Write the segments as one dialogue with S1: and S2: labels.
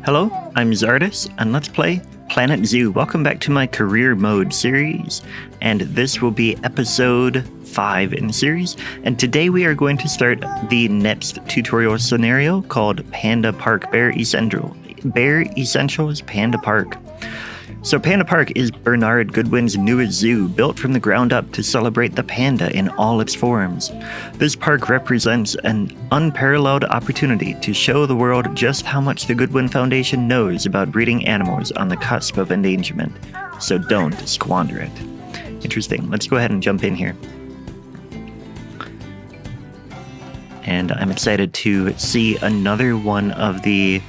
S1: Hello, I'm Czardus, and let's play Planet Zoo. Welcome back to my career mode series, and this will be episode 5 in the series. And today we are going to start the next tutorial scenario called Panda Park Bear Essentials Panda Park. So Panda Park is Bernard Goodwin's newest zoo, built from the ground up to celebrate the panda in all its forms. This park represents an unparalleled opportunity to show the world just how much the Goodwin Foundation knows about breeding animals on the cusp of endangerment. So don't squander it. Interesting. Let's go ahead and jump in here. And I'm excited to see another one of the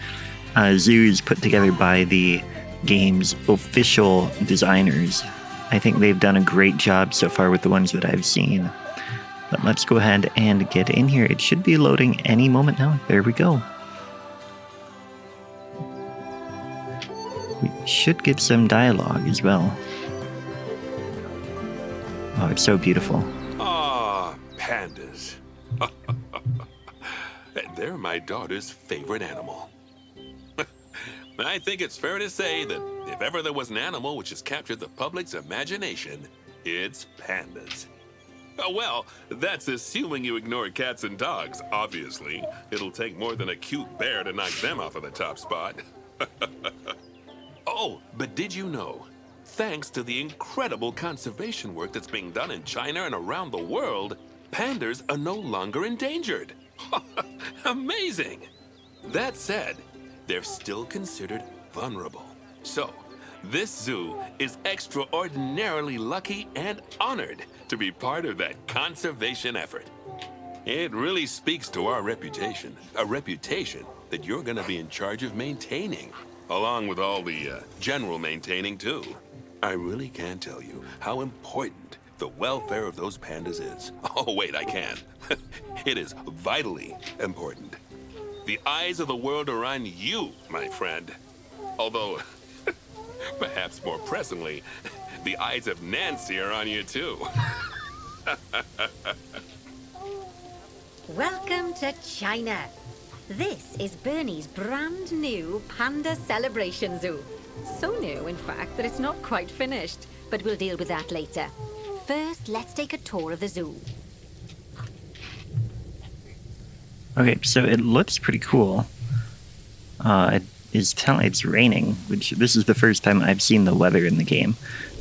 S1: zoos put together by the game's official designers. I think they've done a great job so far with the ones that I've seen. But let's go ahead and get in here. It should be loading any moment now. There we go. We should get some dialogue as well. Oh, it's so beautiful.
S2: Ah, pandas. They're my daughter's favorite animal. I think it's fair to say that if ever there was an animal which has captured the public's imagination, it's pandas. Well, that's assuming you ignore cats and dogs, obviously. It'll take more than a cute bear to knock them off of the top spot. Oh, but did you know, thanks to the incredible conservation work that's being done in China and around the world, pandas are no longer endangered. Amazing! That said, they're still considered vulnerable. So, this zoo is extraordinarily lucky and honored to be part of that conservation effort. It really speaks to our reputation, a reputation that you're going to be in charge of maintaining, along with all the general maintaining too. I really can't tell you how important the welfare of those pandas is. Oh wait, I can. It is vitally important. The eyes of the world are on you, my friend. Although, perhaps more pressingly, the eyes of Nancy are on you too.
S3: Welcome to China. This is Bernie's brand new Panda Celebration Zoo. So new, in fact, that it's not quite finished, but we'll deal with that later. First, let's take a tour of the zoo.
S1: Okay, so it looks pretty cool. It's raining, which this is the first time I've seen the weather in the game,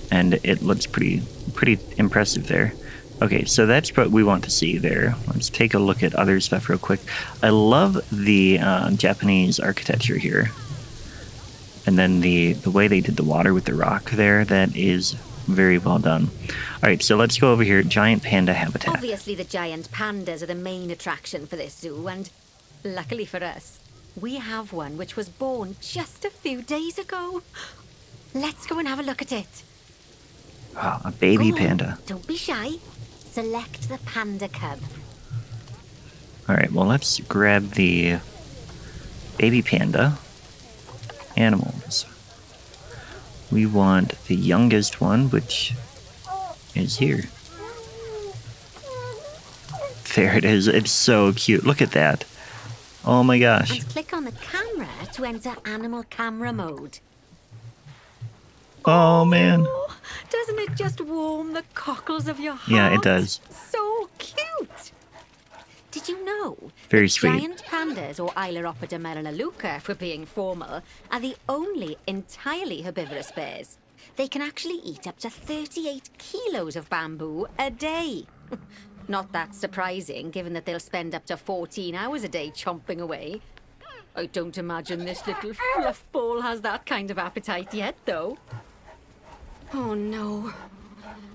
S1: and it looks pretty impressive there. Okay, so that's what we want to see there. Let's take a look at other stuff real quick. I love the Japanese architecture here, and then the way they did the water with the rock there. That is very well done. All right, so let's go over here. Giant panda habitat.
S3: Obviously, the giant pandas are the main attraction for this zoo, and luckily for us, we have one which was born just a few days ago. Let's go and have a look at it.
S1: Wow, a baby
S3: Go on,
S1: panda.
S3: don't be shy. Select the panda cub.
S1: All right, well, let's grab the baby panda animals. We want the youngest one, which is here. There it is. It's so cute. Look at that. Oh my gosh.
S3: And click on the camera to enter animal camera mode.
S1: Oh man.
S3: Oh, doesn't it just warm the cockles of your heart?
S1: Yeah, it does.
S3: So cute. Did you know
S1: Very
S3: that
S1: sweet.
S3: giant pandas, or Ailuropoda melaleuca for being formal, are the only entirely herbivorous bears? They can actually eat up to 38 kilos of bamboo a day. Not that surprising, given that they'll spend up to 14 hours a day chomping away. I don't imagine this little fluff ball has that kind of appetite yet, though. Oh no.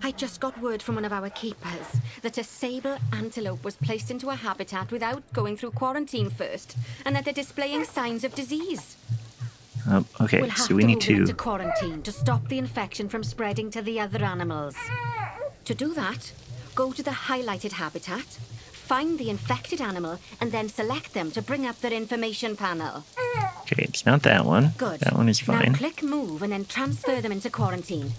S3: I just got word from one of our keepers that a sable antelope was placed into a habitat without going through quarantine first, and that they're displaying signs of disease.
S1: Okay,
S3: We'll have
S1: so we
S3: to
S1: need
S3: move them
S1: to...
S3: into quarantine to stop the infection from spreading to the other animals. To do that, go to the highlighted habitat, find the infected animal, and then select them to bring up their information panel.
S1: Okay, it's not that one.
S3: Good.
S1: That one is fine.
S3: Now click move and then transfer them into quarantine.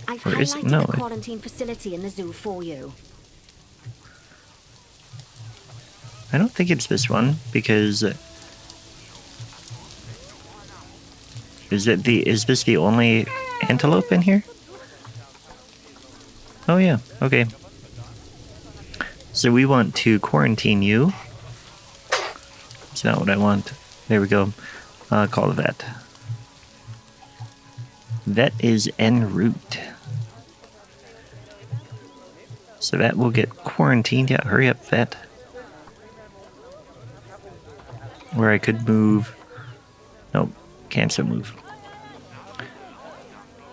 S3: I've
S1: Where is it?
S3: highlighted
S1: No,
S3: the
S1: it-
S3: quarantine facility in the zoo for you.
S1: I don't think it's this one, because Is this the only antelope in here? Oh yeah, okay. So we want to quarantine you. That's not what I want. There we go. Call the vet. Vet is en route. So that will get quarantined. Yeah, hurry up, vet. Where I could move. Nope, can't so move.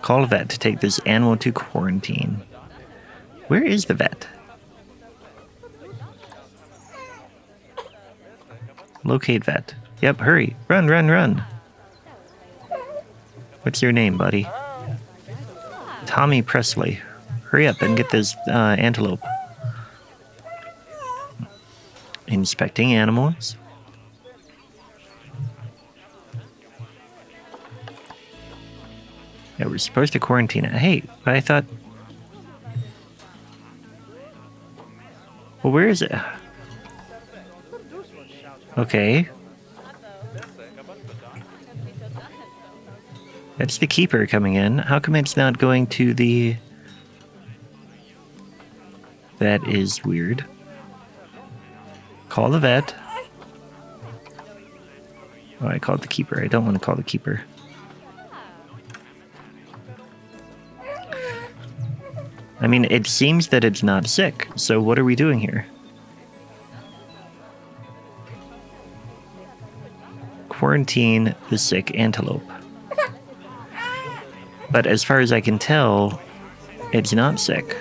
S1: Call a vet to take this animal to quarantine. Where is the vet? Locate vet. Yep, hurry. Run, run, run. What's your name, buddy? Tommy Presley. Hurry up and get this antelope. Inspecting animals. Yeah, we're supposed to quarantine it. Hey, but I thought... Well, where is it? Okay. That's the keeper coming in. How come it's not going to the... That is weird. Call the vet. Oh, I called the keeper. I don't want to call the keeper. I mean, it seems that it's not sick, so what are we doing here? Quarantine the sick antelope. But as far as I can tell, it's not sick.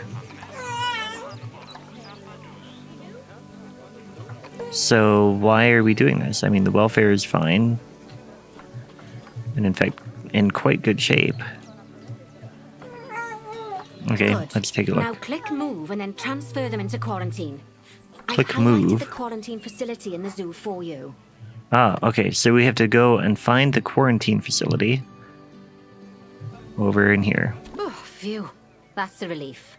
S1: So why are we doing this? I mean, the welfare is fine. And in fact, in quite good shape. Okay,
S3: Good.
S1: Let's take a look.
S3: Now click move and then transfer them into quarantine.
S1: Click
S3: I've highlighted
S1: move.
S3: the quarantine facility in the zoo for you.
S1: Ah, okay, so we have to go and find the quarantine facility. Over in here.
S3: Oh, phew. That's a relief.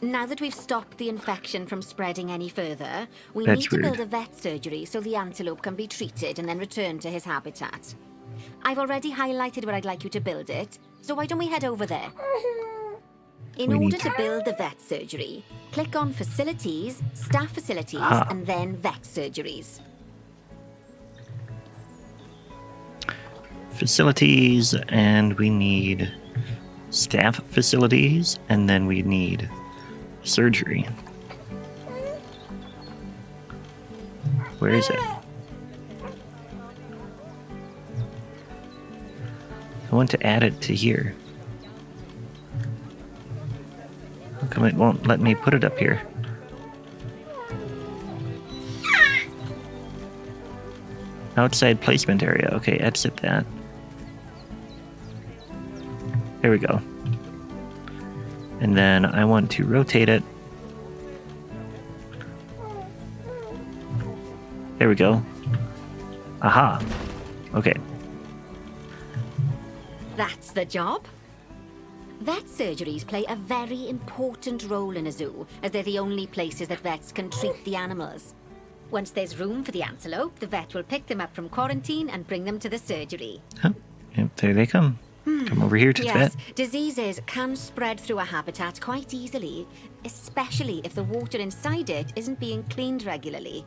S3: Now that we've stopped the infection from spreading any further, we
S1: That's
S3: need to
S1: weird.
S3: build a vet surgery so the antelope can be treated and then returned to his habitat. I've already highlighted where I'd like you to build it, so why don't we head over there? In
S1: We
S3: order
S1: need
S3: to build the vet surgery, click on Facilities, Staff Facilities,
S1: Ah.
S3: and then Vet Surgeries.
S1: Facilities, and we need staff facilities, and then we need surgery. Where is it? I want to add it to here. How come it won't let me put it up here? Outside placement area. Okay, exit that. There we go. And then I want to rotate it. There we go. Aha. Okay.
S3: That's the job. Vet surgeries play a very important role in a zoo, as they're the only places that vets can treat the animals. Once there's room for the antelope, the vet will pick them up from quarantine and bring them to the surgery.
S1: Huh. Yep, there they come. Come over here to the
S3: Yes,
S1: vet.
S3: diseases can spread through a habitat quite easily, especially if the water inside it isn't being cleaned regularly.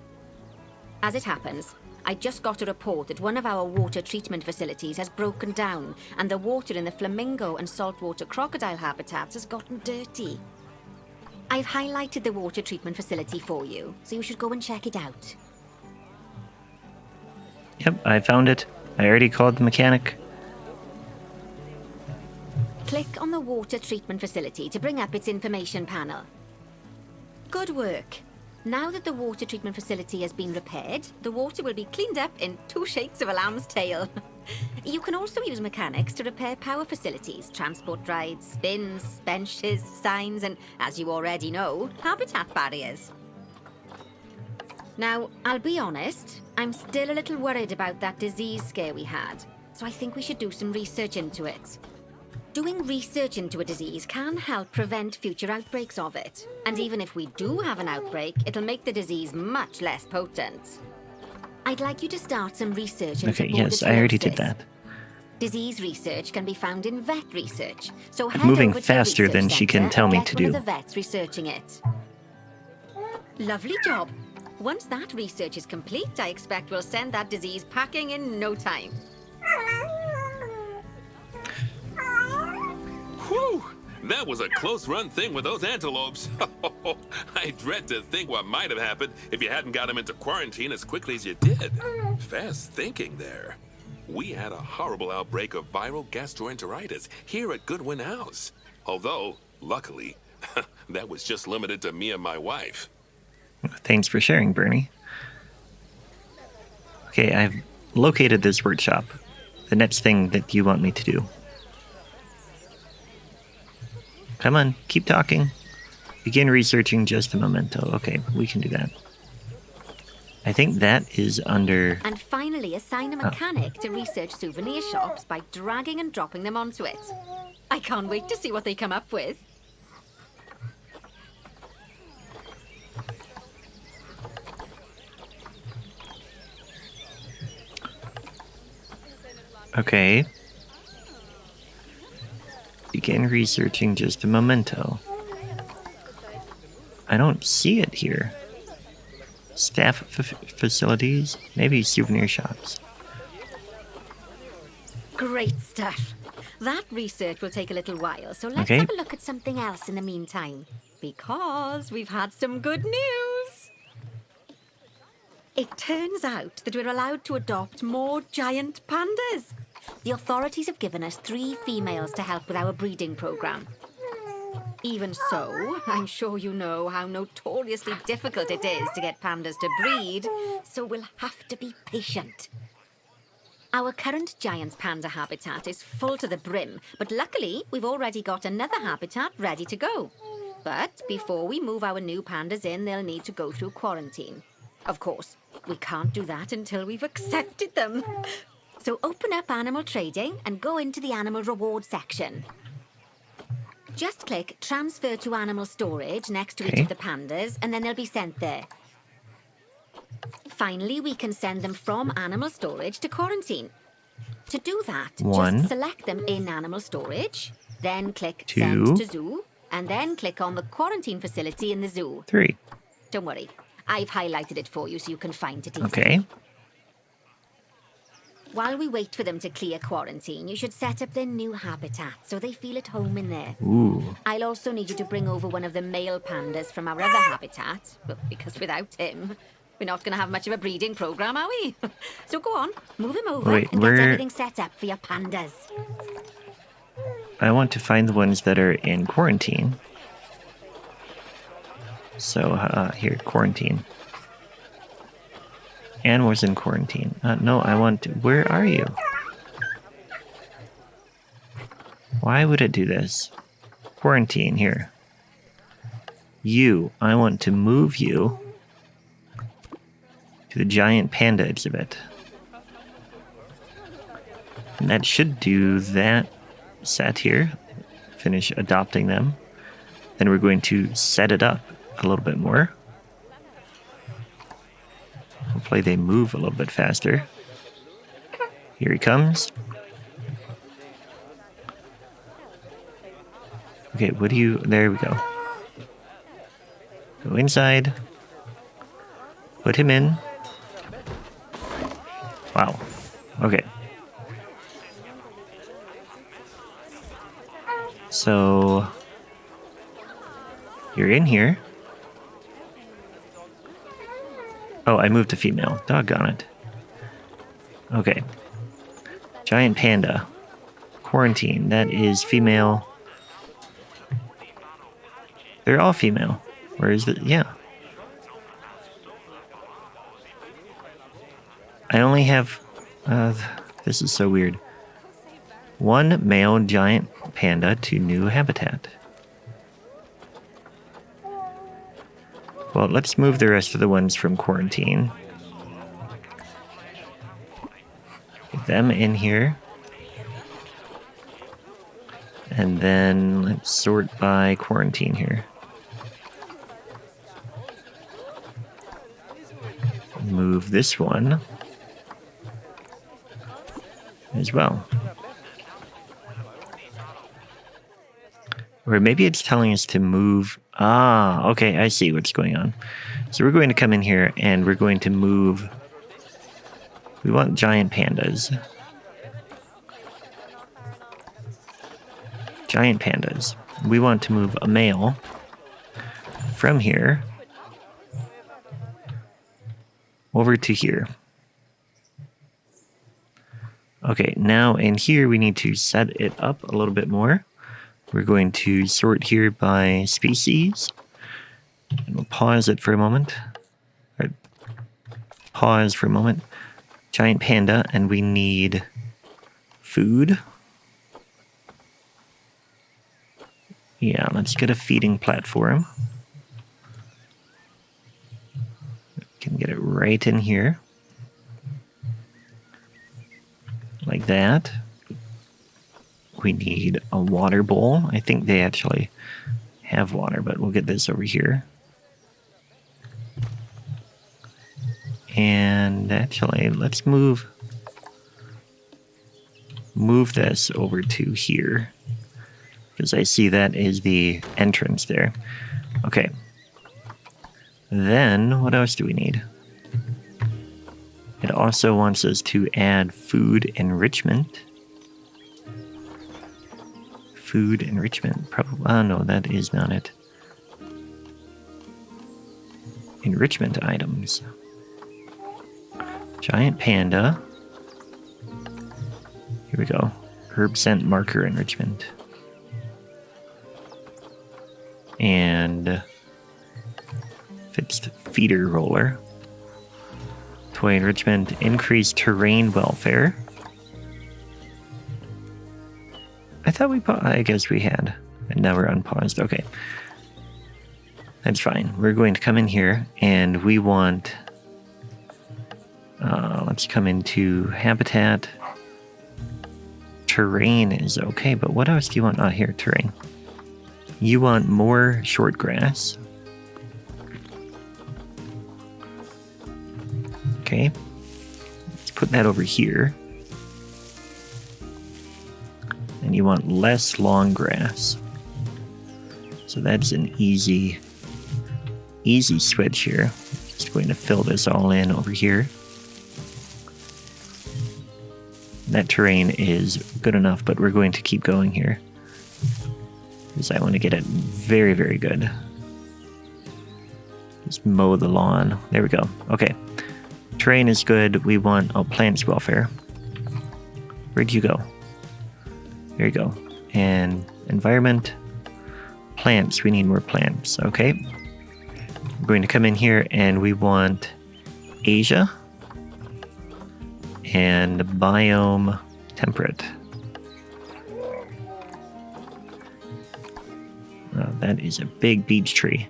S3: As it happens, I just got a report that one of our water treatment facilities has broken down and the water in the flamingo and saltwater crocodile habitats has gotten dirty. I've highlighted the water treatment facility for you, so you should go and check it out.
S1: Yep, I found it. I already called the mechanic.
S3: Click on the water treatment facility to bring up its information panel. Good work. Now that the water treatment facility has been repaired, the water will be cleaned up in 2 shakes of a lamb's tail. You can also use mechanics to repair power facilities, transport rides, bins, benches, signs, and, as you already know, habitat barriers. Now, I'll be honest, I'm still a little worried about that disease scare we had, so I think we should do some research into it. Doing research into a disease can help prevent future outbreaks of it. And even if we do have an outbreak, it'll make the disease much less potent. I'd like you to start some research into
S1: Okay, yes, I already did that.
S3: Disease research can be found in vet research, so head
S1: moving
S3: over to the
S1: faster
S3: research
S1: than she can
S3: centre
S1: tell
S3: and
S1: me
S3: get
S1: to
S3: one
S1: do.
S3: of the vets researching it. Lovely job. Once that research is complete, I expect we'll send that disease packing in no time.
S2: Whew! That was a close-run thing with those antelopes. I dread to think what might have happened if you hadn't got them into quarantine as quickly as you did. Fast thinking there. We had a horrible outbreak of viral gastroenteritis here at Goodwin House. Although, luckily, that was just limited to me and my wife.
S1: Thanks for sharing, Bernie. Okay, I've located this workshop. The next thing that you want me to do. Come on, keep talking. Begin researching just a memento. Okay, we can do that. I think that is under...
S3: And finally, assign a mechanic to research souvenir shops by dragging and dropping them onto it. I can't wait to see what they come up with.
S1: Okay. Begin researching just a memento. I don't see it here. Staff facilities? Maybe souvenir shops.
S3: Great stuff. That research will take a little while, so let's
S1: Okay.
S3: have a look at something else in the meantime. Because we've had some good news. It turns out that we're allowed to adopt more giant pandas. The authorities have given us 3 females to help with our breeding program. Even so, I'm sure you know how notoriously difficult it is to get pandas to breed, so we'll have to be patient. Our current giant panda habitat is full to the brim, but luckily we've already got another habitat ready to go. But before we move our new pandas in, they'll need to go through quarantine. Of course, we can't do that until we've accepted them. So open up animal trading and go into the animal reward section. Just click transfer to animal storage next to each
S1: Okay.
S3: of the pandas, and then they'll be sent there. Finally, we can send them from animal storage to quarantine. To do that,
S1: 1,
S3: just select them in animal storage, then click
S1: 2,
S3: send to zoo, and then click on the quarantine facility in the zoo.
S1: 3.
S3: Don't worry, I've highlighted it for you so you can find it easily.
S1: Okay.
S3: While we wait for them to clear quarantine, you should set up their new habitat so they feel at home in there.
S1: Ooh.
S3: I'll also need you to bring over one of the male pandas from our other habitat, because without him, we're not going to have much of a breeding program, are we? So go on, move him over
S1: Wait,
S3: and
S1: where-
S3: get everything set up for your pandas.
S1: I want to find the ones that are in quarantine. So, here, quarantine. Anne was in quarantine. No, I want to... Where are you? Why would it do this? Quarantine, here. You. I want to move you to the giant panda exhibit. And that should do that set here. Finish adopting them. Then we're going to set it up a little bit more. Hopefully they move a little bit faster. Here he comes. Okay, what do you... There we go. Go inside. Put him in. Wow. Okay. So... You're in here. Oh, I moved to female. Doggone it. Okay. Giant panda. Quarantine. That is female. They're all female. Where is it? Yeah. I only have... this is so weird. 1 male giant panda to new habitat. Well, let's move the rest of the ones from quarantine. Get them in here. And then let's sort by quarantine here. Move this one as well. Or maybe it's telling us to move. Ah, okay, I see what's going on. So we're going to come in here and we're going to move. We want giant pandas. Giant pandas. We want to move a male from here over to here. Okay, now in here we need to set it up a little bit more. We're going to sort here by species. And we'll pause it for a moment. Or pause for a moment. Giant panda, and we need food. Yeah, let's get a feeding platform. Can get it right in here. Like that. We need a water bowl. I think they actually have water, but we'll get this over here. And actually, let's move this over to here. Because I see that is the entrance there. Okay. Then, what else do we need? It also wants us to add food enrichment. Food enrichment. Probably. Oh, no, that is not it. Enrichment items. Giant panda. Here we go. Herb scent marker enrichment. And fixed feeder roller. Toy enrichment. Increased terrain welfare. I thought I guess we had. And now we're unpaused. Okay. That's fine. We're going to come in here and we want... let's come into habitat. Terrain is okay, but what else do you want? Oh, here, terrain. You want more short grass. Okay. Let's put that over here. And you want less long grass. So that's an easy switch here. Just going to fill this all in over here. That terrain is good enough, but we're going to keep going here. Because I want to get it very, very good. Just mow the lawn. There we go. Okay. Terrain is good. We want plants welfare. Where'd you go? There you go. And environment. Plants. We need more plants. Okay. We're going to come in here and we want Asia. And biome temperate. Oh, that is a big beech tree.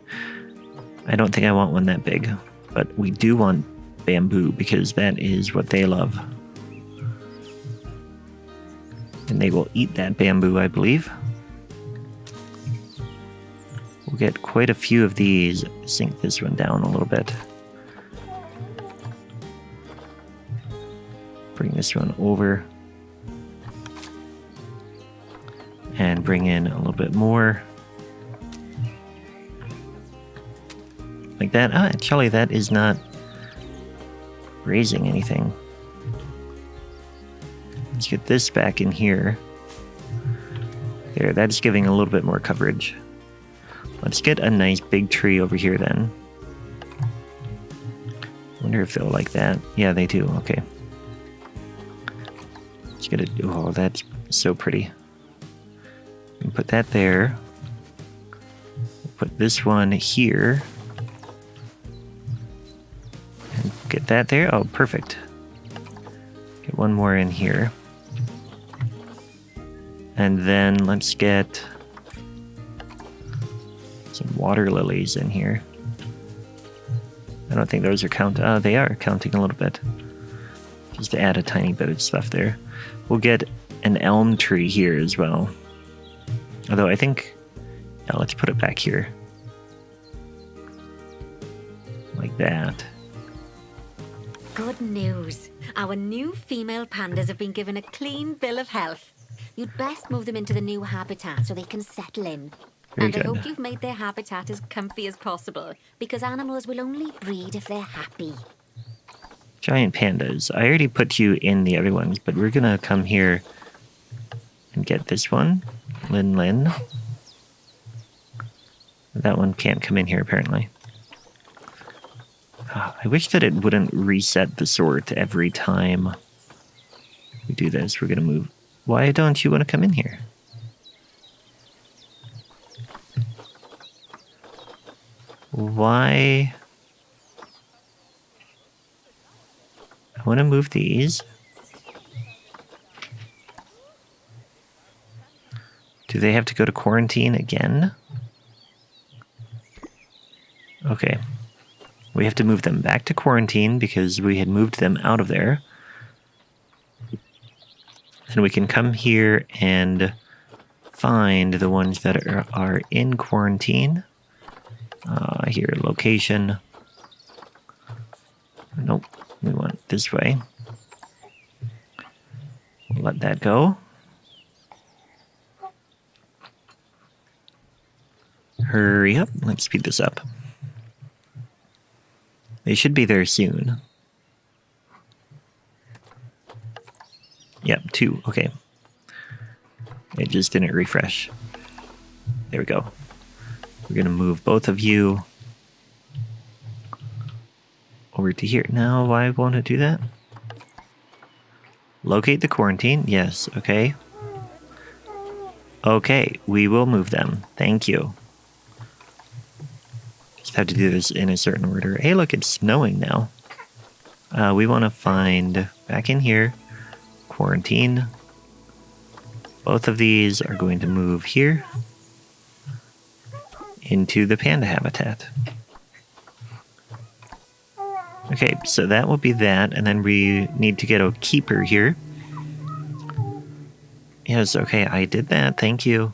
S1: I don't think I want one that big, but we do want bamboo because that is what they love. And they will eat that bamboo, I believe. We'll get quite a few of these. Sink this one down a little bit. Bring this one over. And bring in a little bit more. Like that. Ah, actually, that is not raising anything. Let's get this back in here. There, that's giving a little bit more coverage. Let's get a nice big tree over here then. Wonder if they'll like that. Yeah, they do. Okay. Let's get it. Oh, that's so pretty. We can put that there. We'll put this one here. And get that there. Oh, perfect. Get one more in here. And then let's get some water lilies in here. I don't think those are counting. Oh, they are counting a little bit. Just to add a tiny bit of stuff there. We'll get an elm tree here as well. Although I think... Yeah, let's put it back here. Like that.
S3: Good news. Our new female pandas have been given a clean bill of health. You'd best move them into the new habitat so they can settle in.
S1: Very
S3: And I
S1: good.
S3: hope you've made their habitat as comfy as possible, because animals will only breed if they're happy.
S1: Giant pandas. I already put you in the other ones, but we're gonna come here and get this one. Lin. That one can't come in here, apparently. I wish that it wouldn't reset the sort every time we do this. We're gonna move. Why don't you want to come in here? Why? I want to move these. Do they have to go to quarantine again? Okay. We have to move them back to quarantine because we had moved them out of there. And we can come here and find the ones that are in quarantine. Here, location. Nope, we want this way. We'll let that go. Hurry up, let's speed this up. They should be there soon. Yep, 2, okay. It just didn't refresh. There we go. We're gonna move both of you over to here. Now, why won't it do that? Locate the quarantine. Yes, okay. Okay, we will move them. Thank you. Just have to do this in a certain order. Hey, look, it's snowing now. We want to find, back in here, quarantine. Both of these are going to move here into the panda habitat. Okay, so that will be that, and then we need to get a keeper here. Yes, okay, I did that, thank you.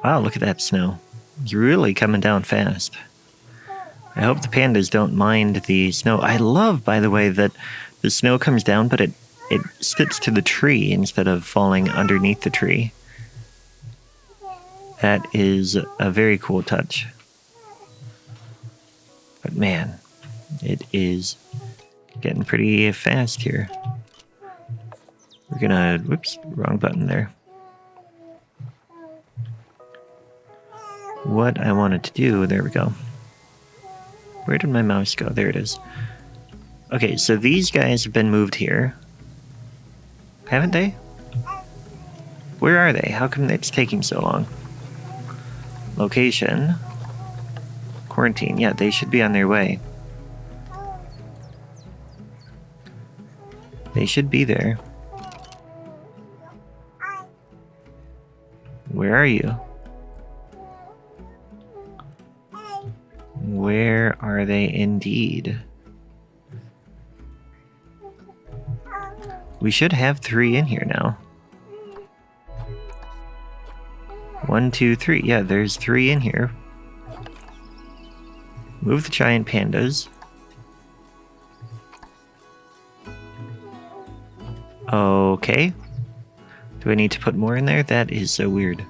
S1: Wow, look at that snow. You're really coming down fast. I hope the pandas don't mind the snow. I love, by the way, that the snow comes down, but it sticks to the tree instead of falling underneath the tree. That is a very cool touch. But man, it is getting pretty fast here. We're gonna, whoops, wrong button there. What I wanted to do, there we go. Where did my mouse go? There it is. Okay, so these guys have been moved here. Haven't they? Where are they? How come it's taking so long? Location. Quarantine. Yeah, they should be on their way. They should be there. Where are you? Where are they indeed? We should have 3 in here now. 1, 2, 3. Yeah, there's 3 in here. Move the giant pandas. Okay. Do I need to put more in there? That is so weird.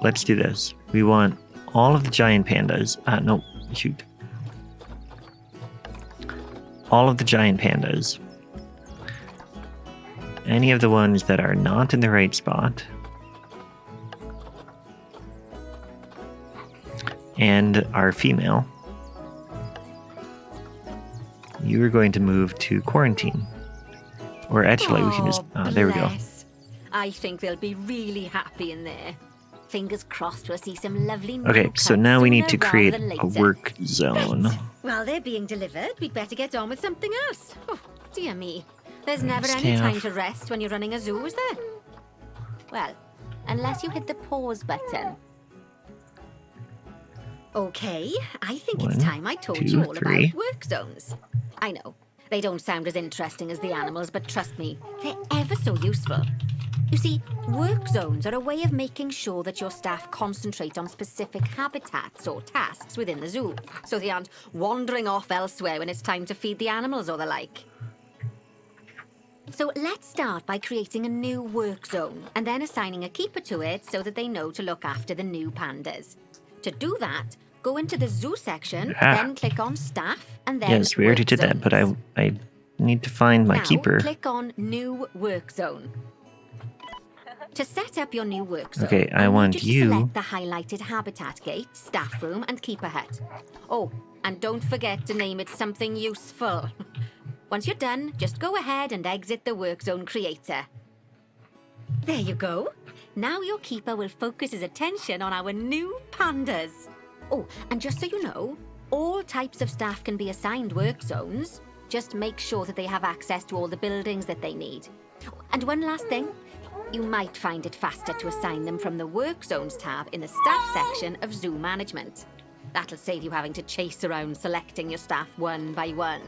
S1: Let's do this. We want all of the giant pandas. No, shoot. All of the giant pandas. Any of the ones that are not in the right spot. And our female. You are going to move to quarantine. Or actually, we can just... there we go.
S3: I think they'll be really happy in there. Fingers crossed we'll see some lovely new
S1: Okay, so
S3: cubs
S1: now we need
S3: sooner
S1: to
S3: rather
S1: create
S3: than
S1: a
S3: later.
S1: work zone.
S3: Right. While they're being delivered, we'd better get on with something else. Oh, dear me. There's never any
S1: Stay
S3: time
S1: off.
S3: to rest when you're running a zoo, is there? Well, unless you hit the pause button. Okay, I think
S1: 1,
S3: it's time I told
S1: 2,
S3: you all
S1: 3.
S3: about work zones. I know, they don't sound as interesting as the animals, but trust me, they're ever so useful. You see, work zones are a way of making sure that your staff concentrate on specific habitats or tasks within the zoo, so they aren't wandering off elsewhere when it's time to feed the animals or the like. So let's start by creating a new work zone and then assigning a keeper to it so that they know to look after the new pandas. To do that, go into the zoo section, then click on staff, and then
S1: Yes, we already did that, but I need to find my keeper.
S3: Now click on new work zone. To set up your new work zone,
S1: Okay, I want
S3: you
S1: you.
S3: to select the highlighted habitat gate, staff room, and keeper hut. Oh, and don't forget to name it something useful. Once you're done, just go ahead and exit the work zone creator. There you go. Now your keeper will focus his attention on our new pandas. Oh, and just so you know, all types of staff can be assigned work zones. Just make sure that they have access to all the buildings that they need. And one last thing. You might find it faster to assign them from the Work Zones tab in the Staff section of Zoo Management. That'll save you having to chase around selecting your staff one by one.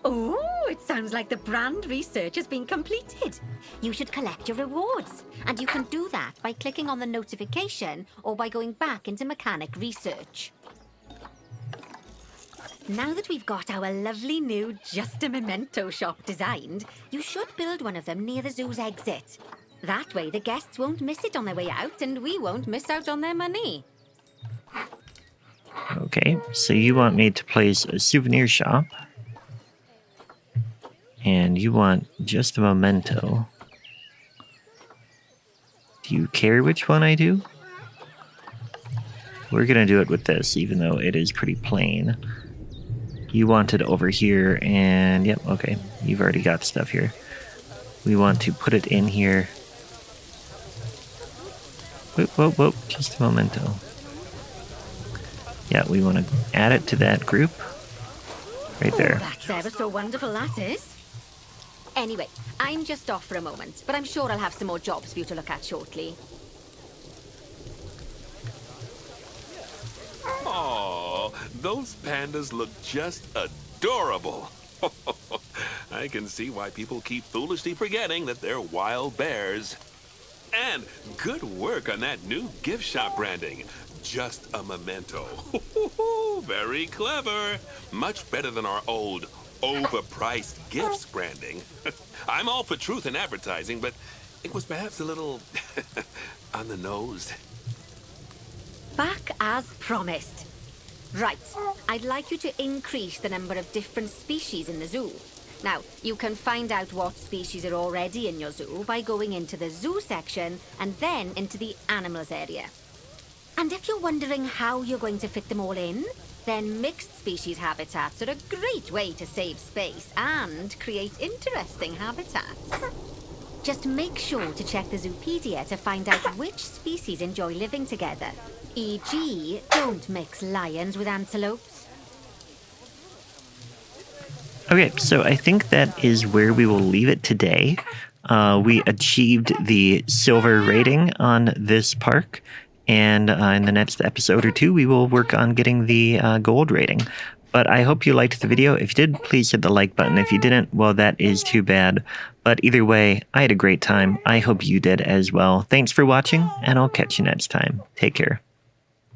S3: Oh, it sounds like the brand research has been completed. You should collect your rewards, and you can do that by clicking on the notification or by going back into mechanic research. Now that we've got our lovely new Just a Memento shop designed, you should build one of them near the zoo's exit. That way the guests won't miss it on their way out and we won't miss out on their money.
S1: Okay, so you want me to place a souvenir shop. And you want just a memento. Do you care which one I do? We're gonna do it with this, even though it is pretty plain. You want it over here, and yep, okay. You've already got stuff here. We want to put it in here. Whoop, whoop, whoop, just a memento. Yeah, we want to add it to that group. Right there.
S3: Oh, that's ever so wonderful, that is. Anyway, I'm just off for a moment, but I'm sure I'll have some more jobs for you to look at shortly.
S2: Oh, those pandas look just adorable. I can see why people keep foolishly forgetting that they're wild bears. And good work on that new gift shop branding. Just a memento. Very clever. Much better than our old overpriced gifts branding. I'm all for truth in advertising, but it was perhaps a little on the nose.
S3: Back as promised. Right, I'd like you to increase the number of different species in the zoo. Now, you can find out what species are already in your zoo by going into the zoo section and then into the animals area. And if you're wondering how you're going to fit them all in, then mixed species habitats are a great way to save space and create interesting habitats. Just make sure to check the Zoopedia to find out which species enjoy living together. E.g., don't mix lions with antelopes.
S1: Okay, so I think that is where we will leave it today. We achieved the silver rating on this park, and in the next episode or two, we will work on getting the gold rating. But I hope you liked the video. If you did, please hit the like button. If you didn't, well, that is too bad. But either way, I had a great time. I hope you did as well. Thanks for watching, and I'll catch you next time. Take care.